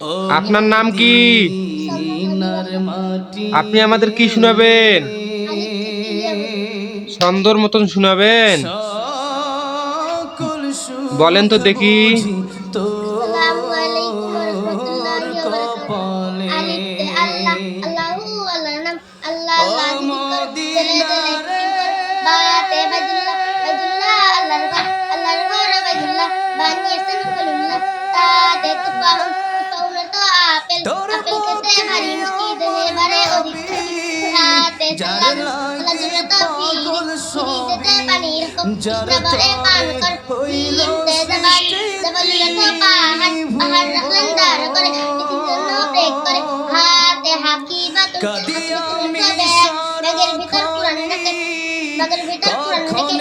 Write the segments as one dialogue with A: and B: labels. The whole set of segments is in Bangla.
A: আপনার নাম কি? আপনি আমাদের কি শোনাবেন? ছন্দর মতন শোনাবেন? বলেন তো দেখি।
B: আসসালামু আলাইকুম ওয়া রাহমাতুল্লাহি ওয়া বারাকাতুহু। আলিফ তে আল্লাহ, আল্লাহু আল্লাহর নাম, আল্লাহ আল্লাহ জিকির করো, জেলে জেলে জিকির করো। বায়াতে বাইতুল্লাহ, বাইতুল্লাহ আল্লাহর ঘর, আল্লাহর ঘর বাইতুল্লাহ, বানিয়েছেন খলিলুল্লাহ। তাতে তুফাউন, তুফাউনে তো আপেল, আপেল খেতে ভারী মিষ্টি, দেহে বাড়ে অধিক শক্তি। তাতে সালাদুন, সালাদুনে তো ফিরি, ফিরিতে পানির কম, তৃষ্ণা ভরে পান কর। জিম তে জাবালি, জাবালুনে তো পাহাড়, পাহাড় রাখলেন দাঁড় করে, পৃথিবীর জন্য ব্রেক করে। হাতে হাকিবাতুন, হাকিবাতুনে তো ব্যাগ, ব্যাগের ভিতর কুরআন রাখে, ব্যাগের ভিতর কুরআন রেখে।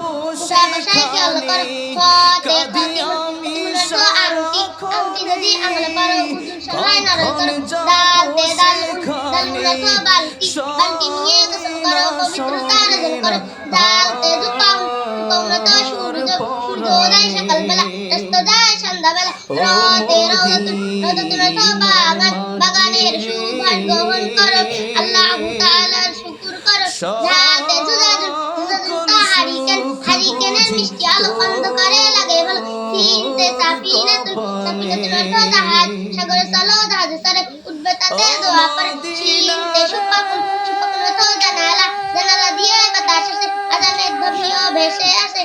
B: মুসা ভাষায় খেয়াল করো, ফতে খাতিমুন, খাতিমুনে তো আংটি, আংটি যদি আঙুলে পরো, উজুর সময় নরল করো। দালতে দালুন, দালুনে তো বালতি, বালতি নিয়ে গোসল করো, পবিত্রতা অর্জন করো। দালতে দুপাউন, দুপাউনে তো সূর্য, সূর্যোদয় সকালবেলা, অস্তোদয় সন্ধ্যাবেলা। রতে রওদাতুন, রওদাতুনে তো বাগান, বাগানের সুভাষ গ্রহণ করো, আল্লাহু তাআলার শুকর করো। ঝাতে জুজাজুন, জুজাজুন তো হারিকেন, হারিকেনের মিষ্টি আলো অন্ধকারে লাগে ভালো। সিনতে সাফিনাতুন, সাফিনাতুনে তো জাহাজ, সাগরে চলো জাহাজে চড়ে, উঠবে তাতে দোয়া করে। শিনতে সুপাকুন, সুপাকুনে তো জানালা, জানালা দিয়ে বাতাস আসে, আজানের ধ্বনিও ভেসে আসে।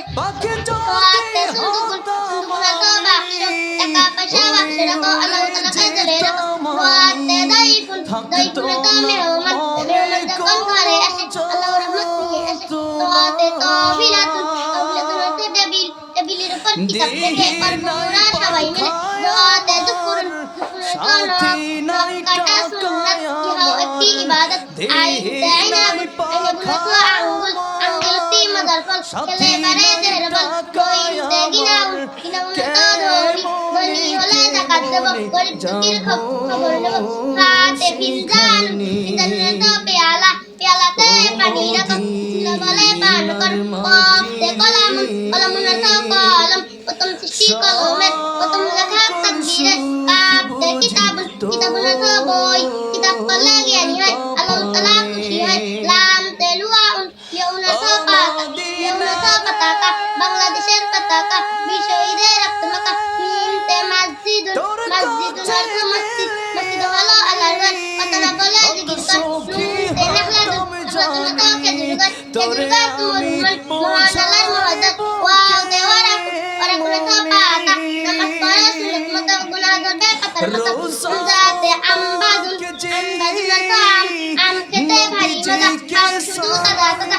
B: তোয়াতে সুন্দুকুন, সুন্দুকুনে তো বাক্স, টাকা পয়সা বাক্সে রাখো, আল্লাহ তাআলাকে জেলে রাখো। তোয়াতে দইফুন, দইফুনে তো মেহমান, মেহমান যখন ঘরে আসে, আল্লাহ রহমত নিয়ে আসে। তোয়াতে তহবিলাতুন, তহবিলাতুনে তো টেবিল, টেবিলের উপর কিতাব রেখে পড়বো মোরা সবাই মিলে। দোয়াতে দুপুরুন, দুপুরে তো নখ কাটা সুন্নাত, ইহাও একটি ইবাদত। আইনতে আইনাবুন, আইনাবুনে তো আঙ্গুল, আঙ্গুল অতি মজার ফল, খেলে বাড়ে দেহের বল। গইনতে গিনাউন, গিনাউনে তো ধনী, ধনী হলে যাকাত দেব, গরিব দুঃখীর খবর নেব। হাতে ফিনজানুন, ফিনজানুনে তো পেয়ালা, পেয়ালাতে পানি রাখো, বিসমিল্লাহ বলে পান কর। কফতে কলামুন, কলামুনে তো কলম, প্রথম সৃষ্টি কলমের, প্রথম লেখা তাকদীরের। কাফতে কিতাবুন, কিতাবুনে তো বই, কিতাব পড়লে জ্ঞানী হয়, আল্লাহ তাআলা খুশি হয়। লামতে লুয়াউন, লিয়াউনে তো পাতা, লিয়াউনে তো পতাকা, বাংলাদেশের পতাকা, বীর শহীদের রক্ত মাখা। মিমতে মসজিদুন, মসজিদুনের তো মসজিদ, মসজিদ হলো আল্লাহর ঘর, কথা না বলে জিকির কর। নুনতে নাখলাতুন, নাখলাতুনে তো খেজুর গাছ, খেজুর গাছ মরুমান, মহান আল্লাহর মহব্বত। ওয়াওতে ওয়ারাকুন, ওয়ারাকুনে তো পাতা, নামাজ পড়ো সুন্নত মতো, গুনাহ ধরবে পাতার মতো। হামজাতে আমবাদুন, আমবাদুনের তো আম, আম খেতে ভারী মজা, আম শুধু তাজা তাজা,